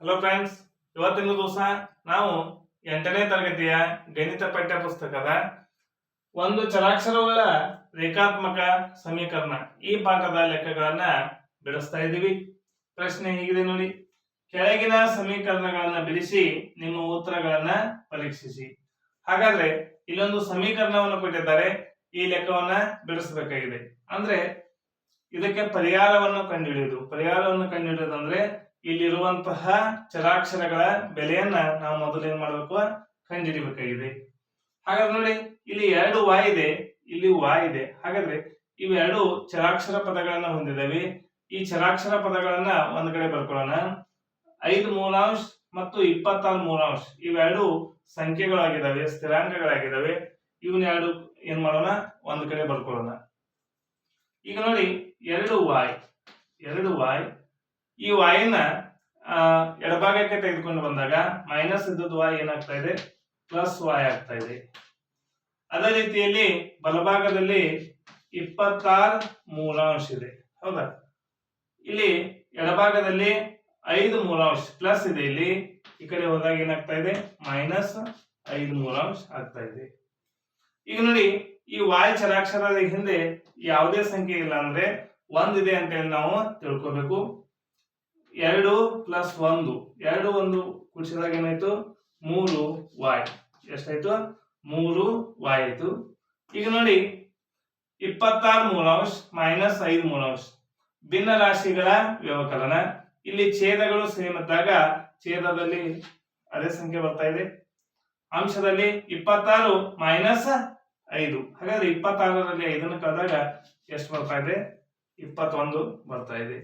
Hello friends, ಇವತ್ತಿನ ದಿವಸ ನಾವು 8ನೇ ತರಗತಿಯ ಗಣಿತ ಪಠ್ಯ ಪುಸ್ತಕದ ಒಂದು ಚರಾಕ್ಷರವುಳ್ಳ ರೇಖಾತ್ಮಕ ಸಮೀಕರಣ ಈ ಪಾಠದ ಲೆಕ್ಕಗಳನ್ನ ಬಿಡಿಸ್ತಾ ಇದ್ದೀವಿ. ಪ್ರಶ್ನೆ ಹೀಗಿದೆ ನೋಡಿ: ಕೆಳಗಿನ ಸಮೀಕರಣಗಳನ್ನ ಬಿಡಿಸಿ ನಿಮ್ಮ ಉತ್ತರಗಳನ್ನ ಪರೀಕ್ಷಿಸಿ. ಹಾಗಾದ್ರೆ ಇಲ್ಲೊಂದು ಸಮೀಕರಣವನ್ನು ಕೊಟ್ಟಿದ್ದಾರೆ, ಈ ಲೆಕ್ಕವನ್ನ ಬಿಡಿಸಬೇಕಾಗಿದೆ. ಅಂದ್ರೆ ಇದಕ್ಕೆ ಪರಿಹಾರವನ್ನು ಕಂಡುಹಿಡಿಯೋದು ಅಂದ್ರೆ ಇಲ್ಲಿರುವಂತಹ ಚರಾಕ್ಷರಗಳ ಬೆಲೆಯನ್ನ ನಾವು ಮೊದಲು ಏನ್ ಮಾಡಬೇಕು, ಕಂಡುಹಿಡಿಯಬೇಕಾಗಿದೆ. ಹಾಗಾದ್ರೆ ನೋಡಿ, ಇಲ್ಲಿ 2y ಇದೆ, ಇಲ್ಲಿ y ಇದೆ. ಹಾಗಾದ್ರೆ ಇವೆರಡು ಚರಾಕ್ಷರ ಪದಗಳನ್ನ ಹೊಂದಿದವೆ. ಈ ಚರಾಕ್ಷರ ಪದಗಳನ್ನ ಒಂದ್ ಕಡೆ ಬರ್ಕೊಳ್ಳೋಣ. 5 ಮೂಲಾಂಶ ಮತ್ತು 26 ಮೂಲಾಂಶ ಇವೆರಡು ಸಂಖ್ಯೆಗಳಾಗಿದ್ದಾವೆ, ಸ್ಥಿರಾಂಕಗಳಾಗಿದ್ದಾವೆ. ಇವನ್ನ ಎರಡು ಏನ್ ಮಾಡೋಣ, ಒಂದ್ ಕಡೆ ಬರ್ಕೊಳ್ಳೋಣ. ಈಗ ನೋಡಿ, 2y ಈ y ನ ಎಡಭಾಗಕ್ಕೆ ತೆಗೆದುಕೊಂಡು ಬಂದಾಗ ಮೈನಸ್ ಇದ್ದದ್ದು y ಏನಾಗ್ತಾ ಇದೆ, ಪ್ಲಸ್ y ಆಗ್ತಾ ಇದೆ. ಅದೇ ರೀತಿಯಲ್ಲಿ ಬಲಭಾಗದಲ್ಲಿ 26 ಮೂಲಾಂಶ ಇದೆ, ಹೌದಾ? ಇಲ್ಲಿ ಎಡಭಾಗದಲ್ಲಿ 5 ಮೂಲಾಂಶ ಪ್ಲಸ್ ಇದೆ, ಇಲ್ಲಿ ಈ ಕಡೆ ಹೋದಾಗ ಏನಾಗ್ತಾ ಇದೆ, ಮೈನಸ್ 5 ಮೂಲಾಂಶ ಆಗ್ತಾ ಇದೆ. ಈಗ ನೋಡಿ, ಈ y ಚರಾಕ್ಷರದ ಹಿಂದೆ ಯಾವುದೇ ಸಂಖ್ಯೆ ಇಲ್ಲ, ಅಂದ್ರೆ ಒಂದಿದೆ ಅಂತ ಹೇಳಿ ನಾವು ತಿಳ್ಕೋಬೇಕು. 2 ಪ್ಲಸ್ 1 2 1 ಕೂಡಿಸಿದಾಗ ಏನಾಯ್ತು, 3y. ಎಷ್ಟಾಯ್ತು, 3y ಆಯ್ತು. ಈಗ ನೋಡಿ, 26 ಮೂಲಾಂಶ ಮೈನಸ್ 5 ಮೂಲಾಂಶ ಭಿನ್ನ ರಾಶಿಗಳ ವ್ಯವಕಲನ. ಇಲ್ಲಿ ಛೇದಗಳು ಸೇಮ್ ಇದ್ದಾಗ ಛೇದದಲ್ಲಿ ಅದೇ ಸಂಖ್ಯೆ ಬರ್ತಾ ಇದೆ. ಅಂಶದಲ್ಲಿ 26 ಮೈನಸ್ 5, ಹಾಗಾದ್ರೆ 26ರಲ್ಲಿ 5 ಕಳೆದಾಗ ಎಷ್ಟು ಬರ್ತಾ ಇದೆ, 21 ಬರ್ತಾ ಇದೆ.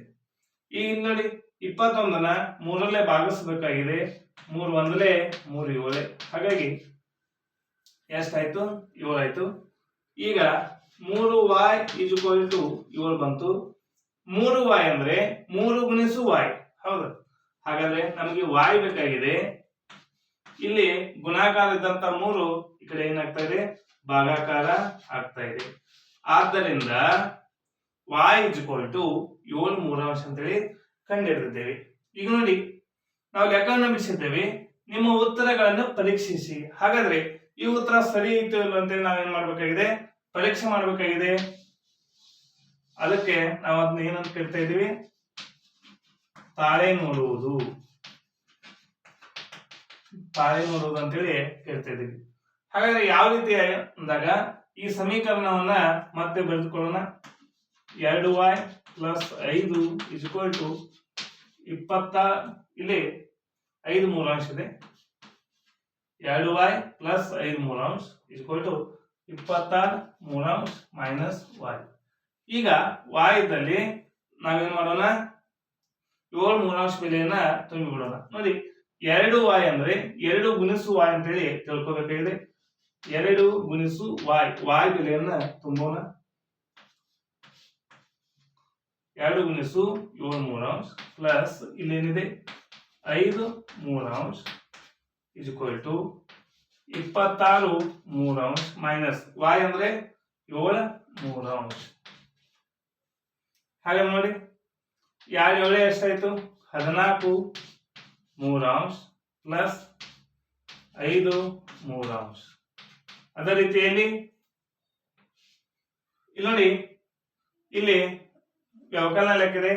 ಈಗ ನೋಡಿ, 21ನ 3ರಲ್ಲೇ ಭಾಗಿಸಬೇಕಾಗಿದೆ. 3 1 3 7, ಹಾಗಾಗಿ ಎಷ್ಟಾಯ್ತು, 7 ಆಯ್ತು. ಈಗ 3y = 7 ಬಂತು. 3y ಅಂದ್ರೆ 3 ಗುಣಿಸು y, ಹೌದು? ಹಾಗಾದ್ರೆ ನಮಗೆ y ಬೇಕಾಗಿದೆ. ಇಲ್ಲಿ ಗುಣಾಕಾರ ಇದ್ದಂತ 3 ಈ ಕಡೆ ಏನಾಗ್ತಾ ಇದೆ, ಭಾಗಾಕಾರ ಆಗ್ತಾ ಇದೆ. ಆದ್ದರಿಂದ y = 7 ಮೂಲಾಂಶ ಅಂತೇಳಿ ಕಂಡುಹಿಡಿದಿದ್ದೇವೆ. ಈಗ ನೋಡಿ, ನಾವು ಲೆಕ್ಕವನ್ನು ಬಿಡಿಸಿದ್ದೇವೆ. ನಿಮ್ಮ ಉತ್ತರಗಳನ್ನು ಪರೀಕ್ಷಿಸಿ. ಹಾಗಾದ್ರೆ ಈ ಉತ್ತರ ಸರಿ ಇತ್ತು ಇಲ್ಲ ಅಂತೇಳಿ ನಾವೇನ್ ಮಾಡ್ಬೇಕಾಗಿದೆ, ಪರೀಕ್ಷೆ ಮಾಡ್ಬೇಕಾಗಿದೆ. ಅದಕ್ಕೆ ನಾವು ಅದನ್ನ ಏನಂತ ಕೇಳ್ತಾ ಇದೀವಿ, ತಾಳೆ ನೋಡುವುದು ಅಂತೇಳಿ ಕೇಳ್ತಾ ಇದೀವಿ. ಹಾಗಾದ್ರೆ ಯಾವ ರೀತಿ ಅಂದಾಗ ಈ ಸಮೀಕರಣವನ್ನ ಮತ್ತೆ ಬರೆದುಕೊಳ್ಳೋಣ. 2y plus 5 = 20. ಇಲ್ಲಿ 5 ಮೂಲಾಂಶ ಇದೆ. 2y ಪ್ಲಸ್ 5 ಮೂಲಾಂಶ = 26 ಮೂಲಾಂಶ ಮೈನಸ್ y. ಈಗ y ಇದ್ದಲ್ಲಿ ನಾವೇನ್ ಮಾಡೋಣ, 7 ಮೂಲಾಂಶ ಬೆಲೆಯನ್ನ ತುಂಬಿ ಬಿಡೋಣ. ನೋಡಿ, 2y ಅಂದ್ರೆ 2 ಗುಣಿಸು y ಅಂತೇಳಿ ತಿಳ್ಕೊಬೇಕಾಗಿದೆ. 2 ಗುಣಿಸು y ಬೆಲೆಯನ್ನ ತುಂಬೋಣ. 2 ಗುಣಿಸು 7 ಮೂಲಾಂಶ ಪ್ಲಸ್ ಇಲ್ಲೇನಿದೆ 5 ಮೂಲಾಂಶ = 26 ಮೂಲಾಂಶ ಮೈನಸ್ y ಅಂದ್ರೆ 7 ಮೂಲಾಂಶ. ಹಾಗೆ ನೋಡಿ, 2 7 ಎಷ್ಟಾಯ್ತು, 14 ಮೂಲಾಂಶ ಪ್ಲಸ್ 5 ಮೂಲಾಂಶ. ಅದೇ ರೀತಿಯಲ್ಲಿ ಇಲ್ಲಿ ನೋಡಿ, ಇಲ್ಲಿ ವ್ಯವಕಲನ ಲೆಕ್ಕಿದೆ,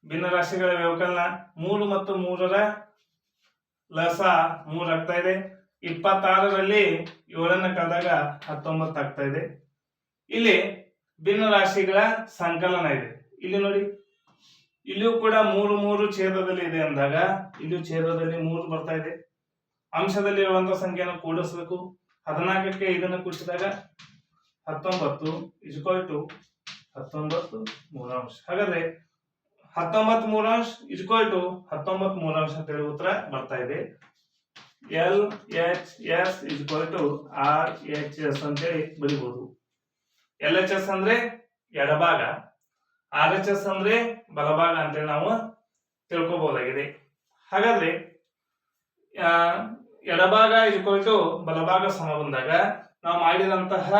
ಭಿನ್ನ ರಾಶಿಗಳ ವ್ಯವಕಲನ. 3 ಮತ್ತು 3ರ ಲಸ 3 ಆಗ್ತಾ ಇದೆ. 26ರಲ್ಲಿ 7ನ್ನ ಕಳೆದಾಗ 19 ಆಗ್ತಾ ಇದೆ. ಇಲ್ಲಿ ಭಿನ್ನ ರಾಶಿಗಳ ಸಂಕಲನ ಇದೆ. ಇಲ್ಲಿ ನೋಡಿ, ಇಲ್ಲಿಯೂ ಕೂಡ 3 3 ಛೇದದಲ್ಲಿ ಇದೆ ಅಂದಾಗ ಇಲ್ಲಿಯೂ ಛೇದದಲ್ಲಿ 3 ಬರ್ತಾ ಇದೆ. ಅಂಶದಲ್ಲಿ ಇರುವಂತಹ ಸಂಖ್ಯೆಯನ್ನು ಕೂಡಿಸಬೇಕು. 14ಕ್ಕೆ ಇದನ್ನು ಕೂಡಿಸಿದಾಗ 19 = 19 ಮೂಲಾಂಶ. ಹಾಗಾದ್ರೆ 19 ಮೂಲಾಂಶ = 19 ಮೂಲಾಂಶ ಅಂತೇಳಿ ಉತ್ತರ ಬರ್ತಾ ಇದೆ. LHS = RHS ಅಂತೇಳಿ ಬರೀಬಹುದು. LHS ಅಂದ್ರೆ ಎಡಭಾಗ, RHS ಅಂದ್ರೆ ಬಲಭಾಗ ಅಂತೇಳಿ ನಾವು ತಿಳ್ಕೊಬಹುದಾಗಿದೆ. ಹಾಗಾದ್ರೆ ಎಡಭಾಗ = ಬಲಭಾಗ ಸಮ ಬಂದಾಗ ನಾವು ಮಾಡಿದಂತಹ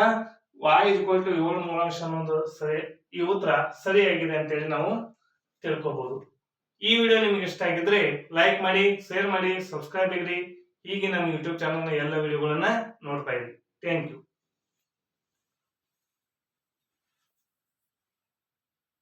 y = 7 ಮೂಲಾಂಶ ಅನ್ನೋದು ಸರಿ, ಈ ಉತ್ತರ ಸರಿಯಾಗಿದೆ ಅಂತೇಳಿ ನಾವು ತಿಳ್ಕೋಬಹುದು. ಈ ವಿಡಿಯೋ ನಿಮಗೆ ಇಷ್ಟ ಆಗಿದ್ರೆ ಲೈಕ್ ಮಾಡಿ, ಶೇರ್ ಮಾಡಿ, ಸಬ್ಸ್ಕ್ರೈಬ್ ಆಗಿರಿ. ಹೀಗೆ ನಮ್ಮ ಯೂಟ್ಯೂಬ್ ಚಾನಲ್ನ ಎಲ್ಲ ವಿಡಿಯೋಗಳನ್ನ ನೋಡ್ತಾ ಇರಿ. Thank you.